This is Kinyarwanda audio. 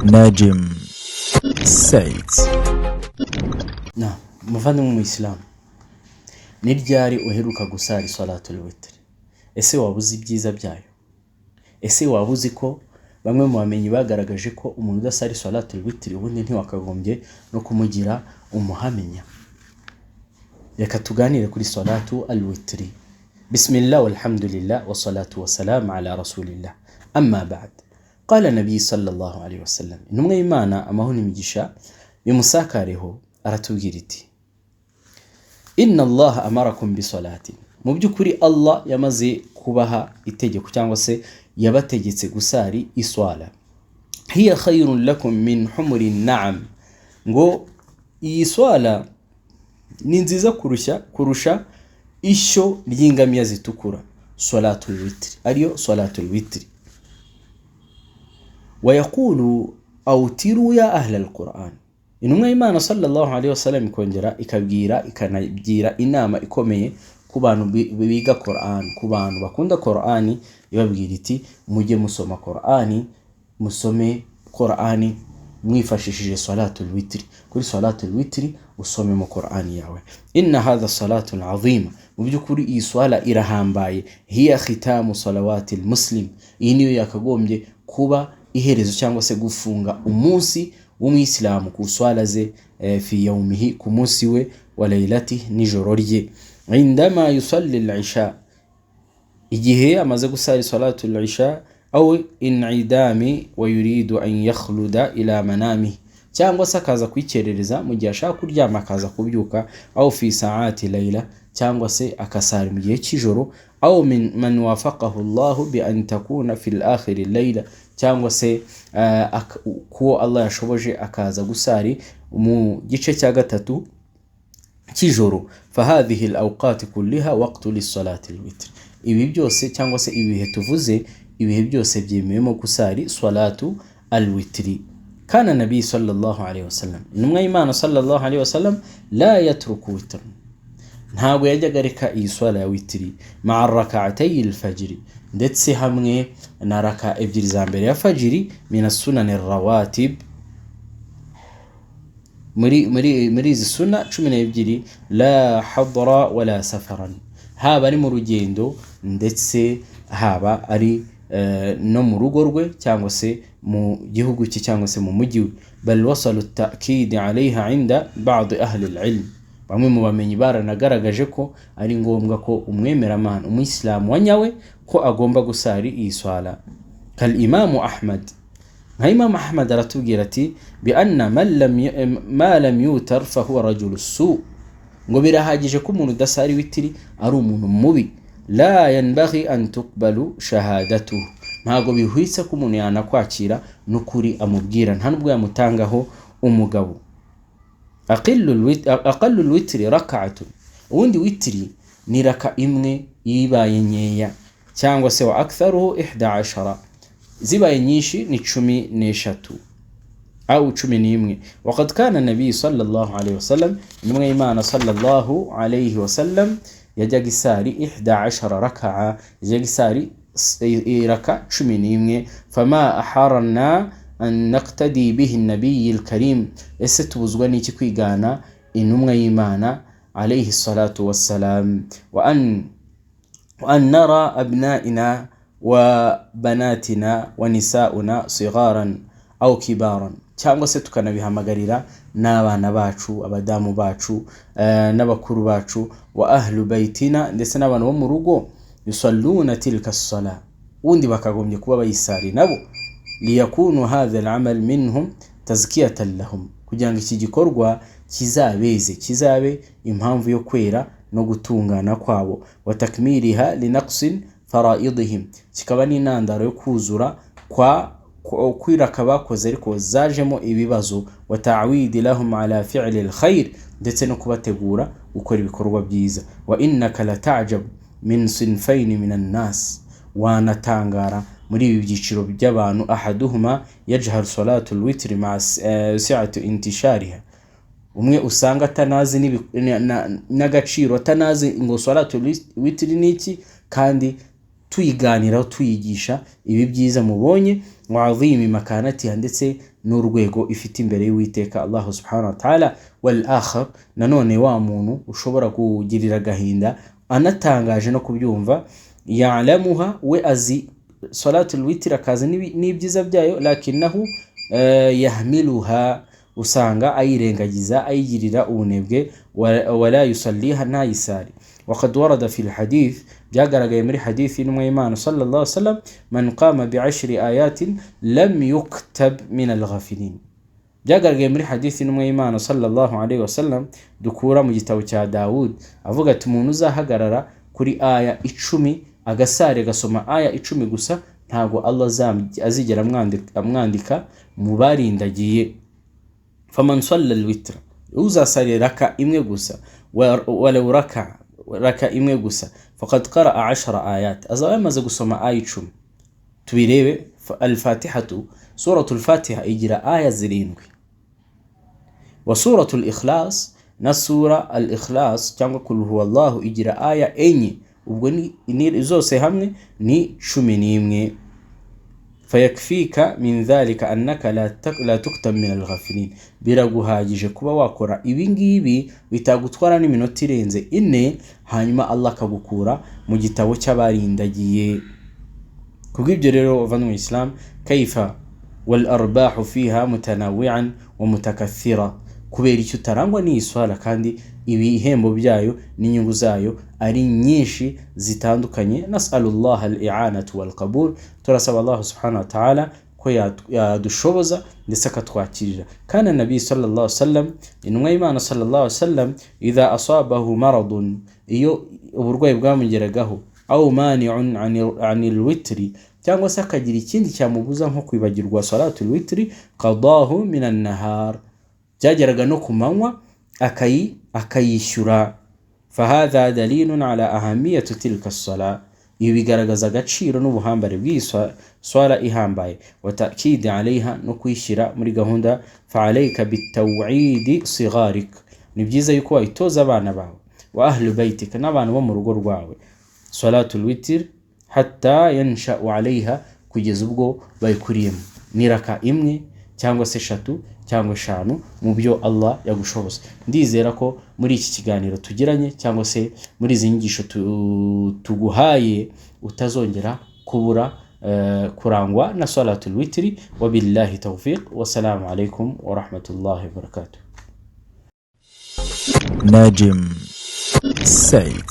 Najim Said. Na muvandimwe mu Islam, ni ryari uheruka gusara salatul witr? Ese wabuze ibyiza byayo? Ese wabuze ko bamwe mu bamenyi bagaragaje ko umuntu udasara salatul witr ubundi ntiwakagombye no kumugira umuhamenya? Reka tuganire kuri salatu al-witr. Bismillah walhamdulillah wa salatu wa salam ala rasulillah. Amma ba'd. Qala nabi sallallahu alayhi wasallam, intumwa y'Imana amahoro n'imigisha bimusakareho aratubwira iti: inna Allah amarakum bi salati. Mu byukuri Allah yamaze kubaha itegeko cyangwa se yabategetse gusari iswala. Hiya khayrun lakum min humuri na'am. Ngo iyi swala ni nziza kurusha ishyo ry'ingamiya zitukura. Salatul witr, ariyo salatul witr. ويقول أوتروا يا أهل القرآن. intumwa y'Imana sallallahu alayhi wasallam ikongera ikanagira inama ikomeye ku bantu biga Qur'an, ku bantu bakunda Qur'ani, ibabwira iti mujye musoma Qur'ani, musome Qur'ani mwifashishije salatul witr. Kuri salatul witr usome mu Qur'ani yawe. Inna hadha salatul azima. Mu byukuri iyi swala irahambaye. Hiya khitamu salawatil muslim. Iyi niyo yakagombye kuba iherezo cyangwa se gufunga umunsi w'umuyisilamu ku swala ze fi yawmihi, ku munsi we wa laylati, nijoro rye. Indama yusalli al-isha, igihe amaze gusara salatu al-isha, aw in'idami wa yuridu an yakhluda ila manamihi, cyangwa se akaza kwikerereza mu gihe ashaka kuryama akaza kubyuka, aw fi saati layla, cyangwa se akasara mu gihe cy'ijoro, aw man wafaqahu Allah bi an takuna fi al-akhir al-layla, cyangwa se kuwo Allah yashoboje akaza gusari mu gice cya gatatu cy'ijoro. Fahadhihi al-awqat kullaha waqtu lis-salati al-witr. Ibi byose cyangwa se ibihe tuvuze, ibihe byose byemeyemo gusari salatu al-witr. Kana nabi sallallahu alayhi wasallam, intumwa y'Imana sallallahu alayhi wasallam, la yatruku witr, ntabwo yajyaga reka iyi swala ya witri, ma'a rak'atay al-fajr, ndetse hamwe na raka ebyiri za mbere ya fajiri, min as-sunan ar-rawatib, muri izi sunna 12, la hadra wala safaran, haba ari mu rugendo ndetse haba ari no mu rugo rwe cyangwa se mu gihugu cye cyangwa se mu mujyi we. Bal wasalu at-ta'kid alayha 'inda ba'd ahli al-'ilm. Bamwe mu bamenyi baranagaragaje ko ari ngombwa ko umwemeramana, umuyisilamu wanyawe, ko agomba gusari iyi swala. Kal imamu Ahmad, nka Imam Ahmad aratubwira ati: bi anna ma lam yutar fa huwa rajul su. Ngo birahagije ko umuntu udasari witiri ari umuntu mubi. La yanbaghi an tuqbalu shahadatuhu, ntago bihwitse ko umuntu yanakwakira n'ukuri amubwira, nta nubwo yamutangaho umugabo. aqallu witri rak'atun, ubundi witri ni raka imwe yibaye nkeya, cyangwa se wa aktharuhu 11, zibaye nyinshi ni 13 au 11. Waqad kana nabi sallallahu alayhi wasallam, intumwa y'Imana sallallahu alayhi wasallam, yajyaga isari 11 rak'a, yajyaga isari raka 11. Fama aharna an naqtadi bihi an-nabiy al-karim, ese tubuzwa n'iki kwigana intumwa y'Imana alayhi salatu wassalam, wa an nara abna'ina wa banatina wa nisa'una sigaran aw kibaran, cyangwa se tukanabihamagarira n'abana bacu, abadamu bacu, n'abakuru bacu, wa ahlu baytina, ndetse n'abantu bo mu rugo, yusalluna tilka as-salah, undi bakagombye kuba bayisari nabo. Liyakunu hadha al-amal minhum tazkiyatan lahum, kugira ngo iki gikorwa kizabe impamvu yo kwera no gutungana kwabo. Wa takmiriha linaqsin fara'idihim, kikaba n'intandaro yo kuzura kwiraka bakoze ariko zajemo ibibazo. Wa ta'widi lahum ala fi'li al-khair, ndetse no kubategura gukora ibikorwa byiza. Wa innaka la ta'jab min sinfayn min an-nas, wanatangara muri ibi byiciro by'abantu. Ahaduhuma yajhar salatul witr ma'a si'ati intishariha, umwe usanga atanazi n'agaciro, atanazi ngo salatul witr niki, kandi tuyiganiraho tuyigisha ibi byiza mubonye. wa azimi makanatiha, ndetse n'urwego ifite imbere y'Uwiteka Allah subhanahu wa ta'ala. Wal akhar, nanone wa muntu ushobora kugirira gahinda anatangaje no kubyumva, ya'lamuha, we azi salatul witr akazi n'ibyiza byayo, lakinahu yahmiluha, usanga ayirengagiza ayigirira ubunebwe, wala yusalliha, ntayisari. وقد ورد في الحديث، byagaragaye muri hadithi y'intumwa y'Imana sallallahu alaihi wasallam, man qama bi'10 ayatin lam yuktab min al-ghafilin. byagaragaye muri hadithi y'intumwa y'Imana sallallahu alaihi wasallam dukura mu gitabo cya Dawud, avuga ati umuntu uzahagarara kuri aya 10 agasare gasoma aya 10 gusa, ntago Allah azigera amwandika mu barindagiye. faman salla al-witr, uzasari raka imwe gusa, wala raka imwe gusa, faqad qara'a 10 ayat, azaba yamaze gusoma aya 10. tubirebe, al-fatihatu, suratul fatiha igira aya 7, wa suratul ikhlas, na sura al-ikhlas cyangwa kul huwallahu igira aya 4, ubwo ni zose hamwe ni 11. fayakfika min dhalika annaka la tuktab min al-ghafilin, biraguhagije kuba wakora ibi ngibi bitagutwara n'iminota irenze 4, hanyuma Allah akagukura mu gitabo cy'abarindagiye. kubw'ibyo rero bavandimwe mu Islam, kaifa wal arbahu fiha mutanawi'an wa mutakathira, kubera icyo utarangwa n'iyi swala kandi ibihembo byayo n'inyungu zayo ari nyinshi zitandukanye. Nas'alullah al-i'anatu wal qabul, turasaba Allah subhanahu wa ta'ala ko yadushoboza ndetse akatwakirira. kana nabi sallallahu alaihi wasallam, intumwa y'Imana sallallahu alaihi wasallam, idha asabahu maradun, iyo uburwayi bwamugeragaho, au mani'un 'anil witri, cyangwa se akagira ikindi cyamubuza nko kwibagirwa salatul witri, qadahu minan nahar, byageraga no kumanywa akayishyura. fahadha dalilun ala ahamiyati tilka as-salah, ibi bigaragaza agaciro n'ubuhambare bw'iyi swala ihambaye, wa ta'kid alayha, no kwishyira muri gahunda. fa alayka bitaw'id sigharik, ni byiza yuko wayitoza abana bawe, wa ahli baytika, n'abantu bo mu rugo rwawe, salatul witr hatta yansha'u alayha, kugeza ubwo bayikuriyemo. ni raka imwe cyangwa se 3 cyangwa 5 mu byo Allah yagushoboza. ndizera ko muri iki kiganiro tugiranye cyangwa se muri izi nyigisho tuguhaye utazongera kubura kurangwa na salatul witri. wabillahi tawfiq, wassalamu alaikum wa rahmatullahi wa barakatuh. Najim Said.